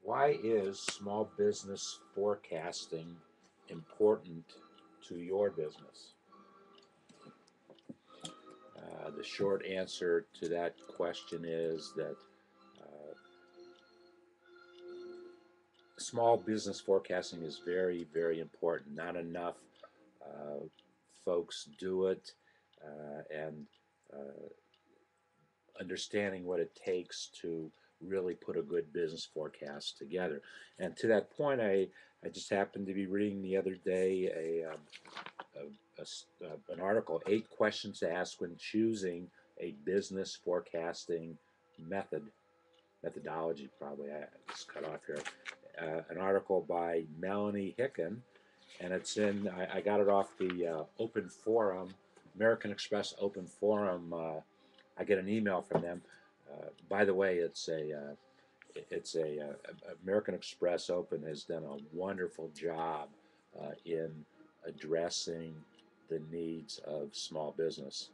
Why is small business forecasting important to your business? The short answer to that question is that uh, small business forecasting is very, very important. Not enough uh, folks do it, and understanding what it takes to really put a good business forecast together. And to that point, I just happened to be reading the other day an article, 8 questions to ask when choosing a business forecasting method, methodology probably, I just cut off here. An article by Melanie Hicken, and I got it off the Open Forum, American Express Open Forum. I get an email from them. By the way, American Express Open has done a wonderful job in addressing the needs of small business.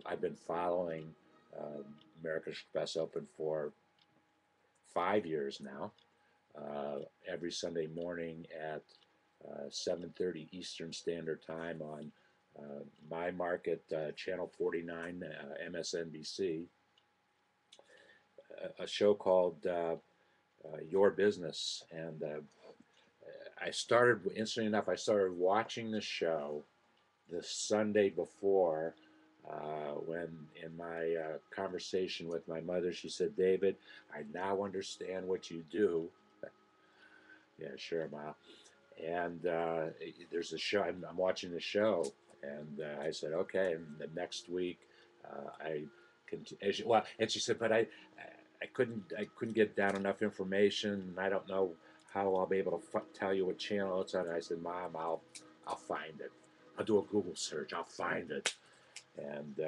I've been following uh, American Express Open for 5 years now. Every Sunday morning at 7:30 Eastern Standard Time on my market, Channel 49, MSNBC, a show called Your Business. And interestingly enough, I started watching the show the Sunday before when in my conversation with my mother, she said, David, I now understand what you do. Yeah, sure, Ma. And there's a show, I'm watching the show, and I said, okay. And the next week, I continued. Well, and she said, but I couldn't get down enough information, and I don't know how I'll be able to tell you what channel it's on. And I said, Mom, I'll find it. I'll do a Google search. I'll find it. And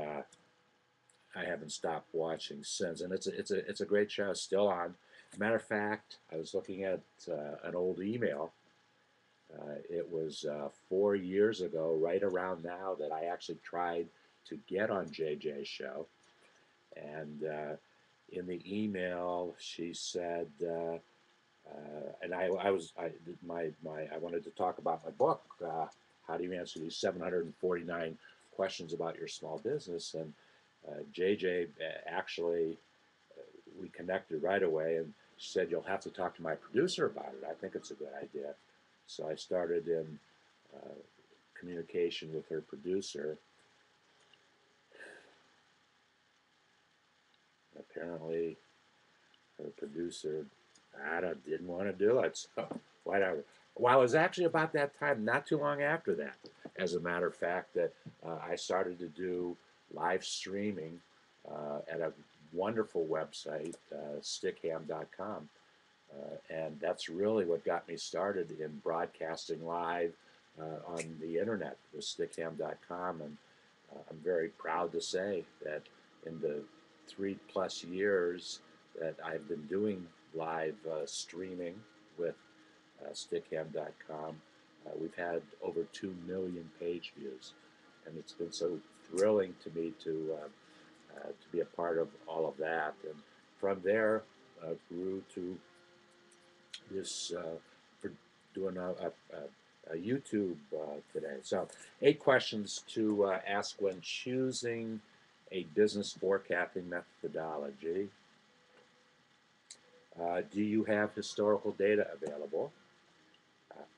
I haven't stopped watching since, and it's a great show. It's still on. Matter of fact, I was looking at an old email. It was 4 years ago, right around now, that I actually tried to get on JJ's show. And in the email, she said, and I wanted to talk about my book. How do you answer these 749 questions about your small business? And JJ actually, we connected right away, and she said, you'll have to talk to my producer about it. I think it's a good idea. So I started in uh, communication with her producer. Apparently, her producer didn't want to do it. So whatever. Well, it was actually about that time, not too long after that, as a matter of fact, that I started to do live streaming at a wonderful website, stickham.com. And that's really what got me started in broadcasting live on the internet with stickham.com. And I'm very proud to say that in the 3+ years that I've been doing live streaming with stickham.com, we've had over 2 million page views. And it's been so thrilling to me to be a part of all of that. And from there, grew to this for doing a YouTube today. So, 8 questions to ask when choosing a business forecasting methodology. Do you have historical data available?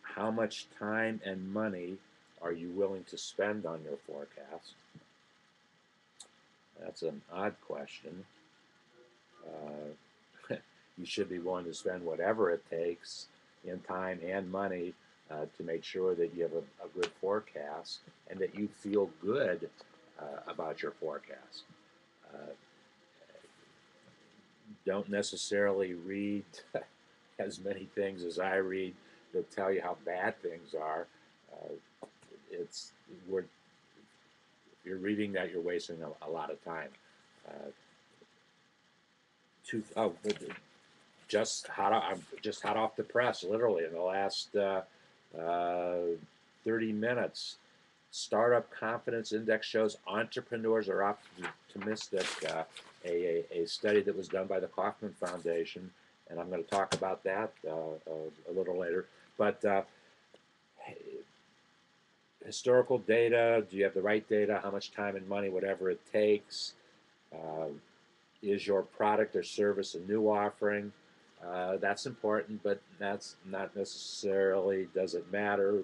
How much time and money are you willing to spend on your forecast? That's an odd question. You should be willing to spend whatever it takes in time and money to make sure that you have a good forecast and that you feel good about your forecast. Uh, don't necessarily read as many things as I read that tell you how bad things are. It's we're, if you're reading that, you're wasting a lot of time. Uh, oh, I'm just hot off the press, literally in the last uh, 30 minutes. Startup Confidence Index shows entrepreneurs are optimistic. A study that was done by the Kauffman Foundation and I'm going to talk about that a little later. But historical data, do you have the right data? How much time and money, whatever it takes? Uh, is your product or service a new offering? That's important, but that's not necessarily does it matter.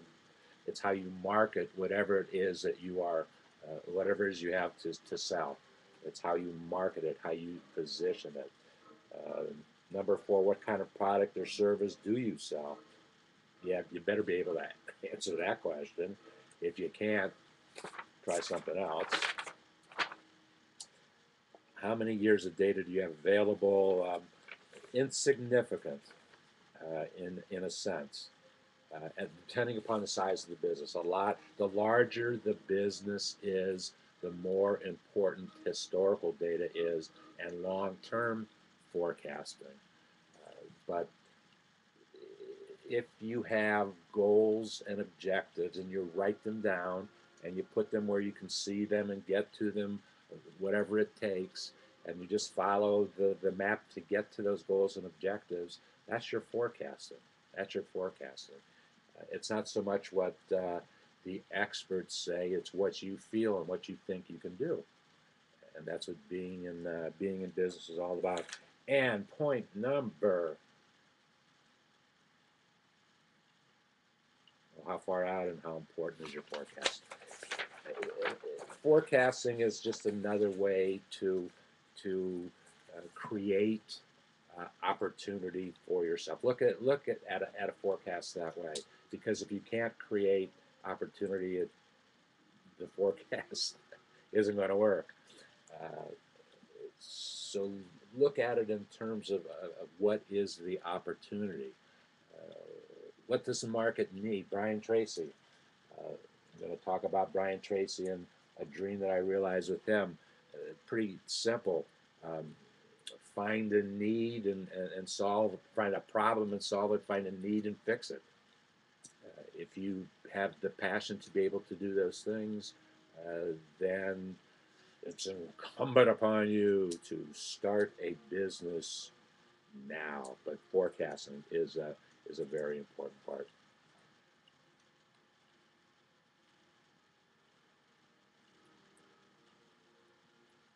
It's how you market whatever it is that you are, whatever it is you have to sell. It's how you market it, how you position it. Uh, Number four, what kind of product or service do you sell? Yeah, you better be able to answer that question. If you can't, try something else. How many years of data do you have available? Insignificant, in a sense. And depending upon the size of the business, the larger the business is, the more important historical data is, and long-term forecasting. But if you have goals and objectives and you write them down and you put them where you can see them and get to them, whatever it takes, and you just follow the map to get to those goals and objectives, that's your forecasting. That's your forecasting. It's not so much what the experts say; it's what you feel and what you think you can do, and that's what being in business is all about. And point number, how far out and how important is your forecast? Forecasting is just another way to create opportunity for yourself. Look at a forecast that way, because if you can't create opportunity, the forecast isn't going to work. Uh, so look at it in terms of what is the opportunity. Uh, what does the market need? Brian Tracy. I'm going to talk about Brian Tracy and a dream that I realized with him. Pretty simple. Um, find a need and solve, find a problem and solve it, find a need and fix it. If you have the passion to be able to do those things, then it's incumbent upon you to start a business now. But forecasting is a very important part.